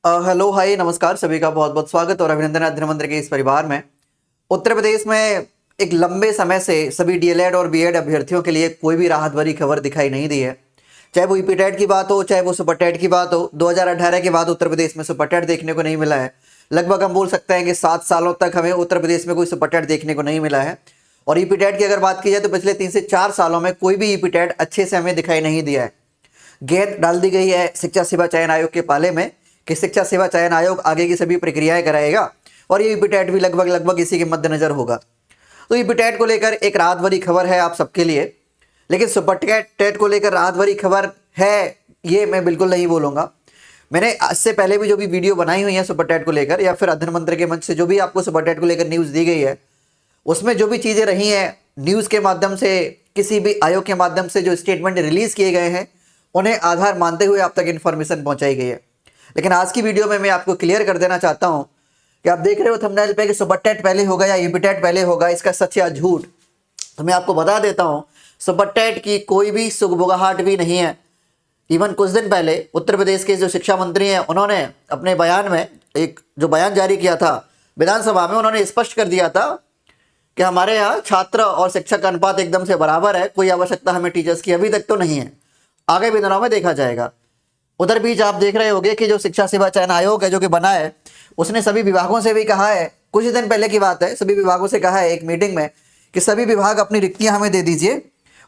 Hello hi नमस्कार सभी का बहुत बहुत स्वागत और अभिनंदन अध्ययन मंत्र के इस परिवार में। उत्तर प्रदेश में एक लंबे समय से सभी डीएलएड और बीएड अभ्यर्थियों के लिए कोई भी राहत भरी खबर दिखाई नहीं दी है। चाहे वो ईपी टेट की बात हो, चाहे वो सुपर टेट की बात हो। 2018 के बाद उत्तर प्रदेश में सुपर टेट देखने को नहीं मिला है। लगभग हम बोल सकते हैं कि 7 सालों तक हमें उत्तर प्रदेश में कोई सुपर टेट देखने को नहीं मिला है। और ईपी टेट की अगर बात की जाए तो पिछले 3 से 4 सालों में कोई भी ईपी टेट अच्छे से हमें दिखाई नहीं दिया है। गेंद डाल दी गई है शिक्षा सेवा चयन आयोग के पाले में कि शिक्षा सेवा चयन आयोग आगे की सभी प्रक्रियाएं कराएगा और ये ईपीटेट भी लगभग लगभग इसी के मद्देनजर होगा। तो ईपीटेट को लेकर एक राहत भरी खबर है आप सबके लिए, लेकिन सुपर टेट को लेकर राहत भरी खबर है ये मैं बिल्कुल नहीं बोलूँगा। मैंने इससे पहले भी जो भी वीडियो बनाई हुई है सुपर टेट को लेकर या फिर अध्ययन मंत्र के मंच से जो भी आपको सुपर टेट को लेकर न्यूज़ दी गई है, उसमें जो भी चीज़ें रही हैं न्यूज़ के माध्यम से, किसी भी आयोग के माध्यम से जो स्टेटमेंट रिलीज़ किए गए हैं उन्हें आधार मानते हुए आप तक इन्फॉर्मेशन पहुंचाई गई है। लेकिन आज की वीडियो में मैं आपको क्लियर कर देना चाहता हूं कि आप देख रहे हो थंबनेल पे कि सुपर टेट पहले होगा या ईपीटेट पहले होगा, इसका सच या झूठ तो मैं आपको बता देता हूं। सुपर टेट की कोई भी सुगबुगाहट भी नहीं है। इवन कुछ दिन पहले उत्तर प्रदेश के जो शिक्षा मंत्री हैं उन्होंने अपने बयान में एक जो बयान जारी किया था विधानसभा में, उन्होंने स्पष्ट कर दिया था कि हमारे यहाँ छात्र और शिक्षक का अनुपात एकदम से बराबर है, कोई आवश्यकता हमें टीचर्स की अभी तक तो नहीं है, आगे भी दिनों में देखा जाएगा। उधर बीच आप देख रहे होंगे कि जो शिक्षा सेवा चयन आयोग है जो कि बना है, उसने सभी विभागों से भी कहा है, कुछ दिन पहले की बात है, सभी विभागों से कहा है एक मीटिंग में कि सभी विभाग अपनी रिक्तियां हमें दे दीजिए।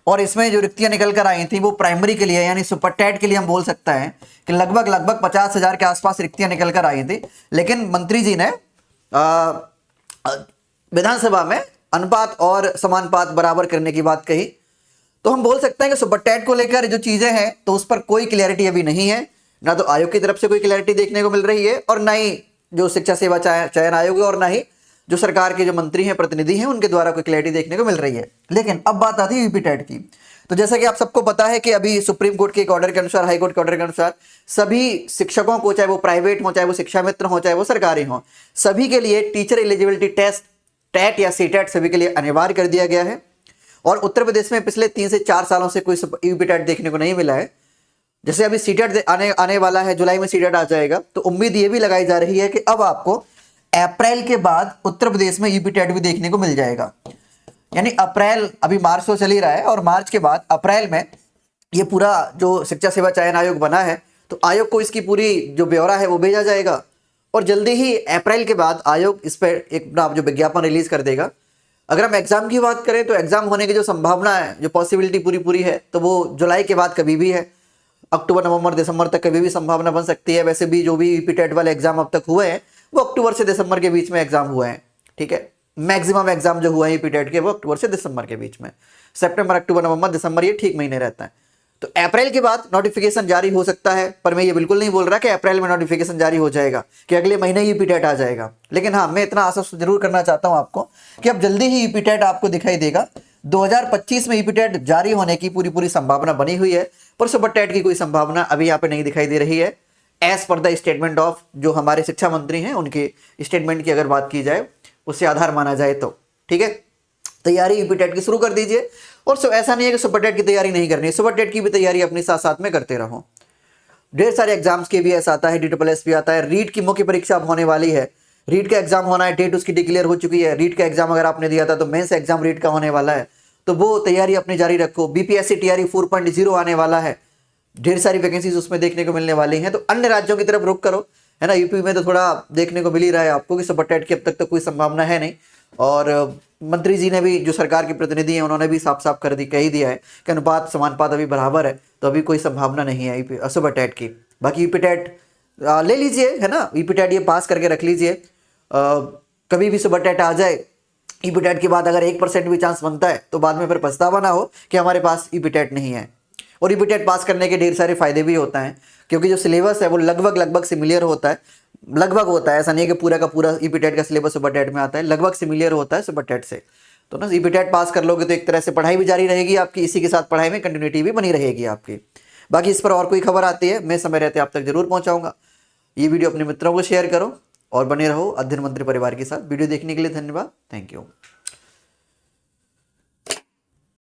और इसमें जो रिक्तियां निकल कर आई थी वो प्राइमरी के लिए यानी सुपर टेट के लिए हम बोल सकते हैं कि लगभग लगभग 50,000 के आसपास रिक्तियां निकल कर आई थी। लेकिन मंत्री जी ने विधानसभा में अनुपात और समानुपात बराबर करने की बात कही। तो हम बोल सकते हैं कि सुपर टेट को लेकर जो चीज़ें हैं तो उस पर कोई क्लैरिटी अभी नहीं है, ना तो आयोग की तरफ से कोई क्लैरिटी देखने को मिल रही है और ना ही जो शिक्षा सेवा चयन आयोग है और ना ही जो सरकार के जो मंत्री हैं, प्रतिनिधि हैं, उनके द्वारा कोई क्लैरिटी देखने को मिल रही है। लेकिन अब बात आती है यूपी टेट की। तो जैसा कि आप सबको पता है कि अभी सुप्रीम कोर्ट के एक ऑर्डर के अनुसार, हाई कोर्ट के ऑर्डर के अनुसार सभी शिक्षकों को, चाहे वो प्राइवेट हो, चाहे वो शिक्षा मित्र हो, चाहे वो सरकारी हो, सभी के लिए टीचर एलिजिबिलिटी टेस्ट टेट या सीटेट सभी के लिए अनिवार्य कर दिया गया है। और उत्तर प्रदेश में पिछले 3 से 4 सालों से कोई यूपी टेट देखने को नहीं मिला है। जैसे अभी सीटेट आने वाला है, जुलाई में सीटेट आ जाएगा, तो उम्मीद ये भी लगाई जा रही है कि अब आपको अप्रैल के बाद उत्तर प्रदेश में यूपी टेट भी देखने को मिल जाएगा। यानी अप्रैल, अभी मार्च तो चल ही रहा है और मार्च के बाद अप्रैल में ये पूरा जो शिक्षा सेवा चयन आयोग बना है तो आयोग को इसकी पूरी जो ब्यौरा है वो भेजा जाएगा और जल्दी ही अप्रैल के बाद आयोग इस पर एक जो विज्ञापन रिलीज कर देगा। अगर हम एग्जाम की बात करें तो एग्जाम होने की जो संभावना है, जो पॉसिबिलिटी पूरी है, तो वो जुलाई के बाद कभी भी है, अक्टूबर नवंबर दिसंबर तक कभी भी संभावना बन सकती है। वैसे भी जो भी यूपी टेट वाले एग्जाम अब तक हुए हैं वो अक्टूबर से दिसंबर के बीच में एग्जाम हुए हैं। ठीक है, मैक्सिमम एग्जाम जो हुआ है यूपी टेट के वो अक्टूबर से दिसंबर के बीच में, सितंबर अक्टूबर नवंबर दिसंबर ये ठीक महीने रहता है। तो अप्रैल के बाद नोटिफिकेशन जारी हो सकता है, पर मैं ये बिल्कुल नहीं बोल रहा कि अप्रैल में नोटिफिकेशन जारी हो जाएगा कि अगले महीने यूपी टेट आ जाएगा। लेकिन हाँ, मैं इतना आश्वस्त जरूर करना चाहता हूं आपको कि अब जल्दी ही यूपी टेट आपको दिखाई देगा। 2025 में यूपी टेट जारी होने की पूरी संभावना बनी हुई है, पर सुपर टेट की कोई संभावना अभी यहाँ पे नहीं दिखाई दे रही है, as per the statement of जो हमारे शिक्षा मंत्री हैं उनके स्टेटमेंट की अगर बात की जाए, उससे आधार माना जाए तो। ठीक है, तैयारी यूपी टेट की शुरू कर दीजिए। और ऐसा नहीं है कि सुपर टेट की तैयारी नहीं करनी है, सुपर टेट की भी तैयारी अपने साथ साथ में करते रहो। ढेर सारे एग्जाम्स के भी ऐसा आता है, DSSS भी आता है, रीट की मुख्य परीक्षा अब होने वाली है, रीट का एग्जाम होना है, डेट उसकी डिक्लेयर हो चुकी है। रीट का एग्जाम अगर आपने दिया था तो मेंस एग्जाम रीट का होने वाला है, तो वो तैयारी अपनी जारी रखो। बीपीएससी टीआरई 4.0 आने वाला है, ढेर सारी वैकेंसीज उसमें देखने को मिलने वाली हैं। तो अन्य राज्यों की तरफ रुख करो, है ना। यूपी में तो थोड़ा देखने को मिल ही रहा है आपको कि सुपर टेट की अब तक तो कोई संभावना है नहीं। और मंत्री जी ने भी, जो सरकार के प्रतिनिधि हैं, उन्होंने भी साफ साफ कह ही दिया है कि अनुपात समानुपात अभी बराबर है, तो अभी कोई संभावना नहीं है सुपर टेट की। बाकी यूपी टेट ले लीजिए, है ना, यूपी टेट ये पास करके रख लीजिए। कभी भी सुपर टेट आ जाए, यूपी टेट के बाद अगर 1% भी चांस बनता है तो बाद में फिर पछतावा ना हो कि हमारे पास यूपी टेट नहीं है। और यूपी टेट पास करने के ढेर सारे फायदे भी होता है, क्योंकि जो सिलेबस है वो लगभग सिमिलर होता है, लगभग होता है, ऐसा नहीं है कि पूरा का पूरा यूपी टेट का सिलेबस सुपर टेट में आता है, लगभग सिमिलर होता है सुपर टेट से। तो ना यूपी टेट पास कर लोगे तो एक तरह से पढ़ाई भी जारी रहेगी आपकी, इसी के साथ पढ़ाई में कंटिन्यूटी भी बनी रहेगी आपकी। बाकी इस पर और कोई खबर आती है मैं समय रहते आप तक जरूर पहुंचाऊंगा। ये वीडियो अपने मित्रों को शेयर करो और बने रहो अध्ययन मंत्री परिवार के साथ। वीडियो देखने के लिए धन्यवाद। Thank you.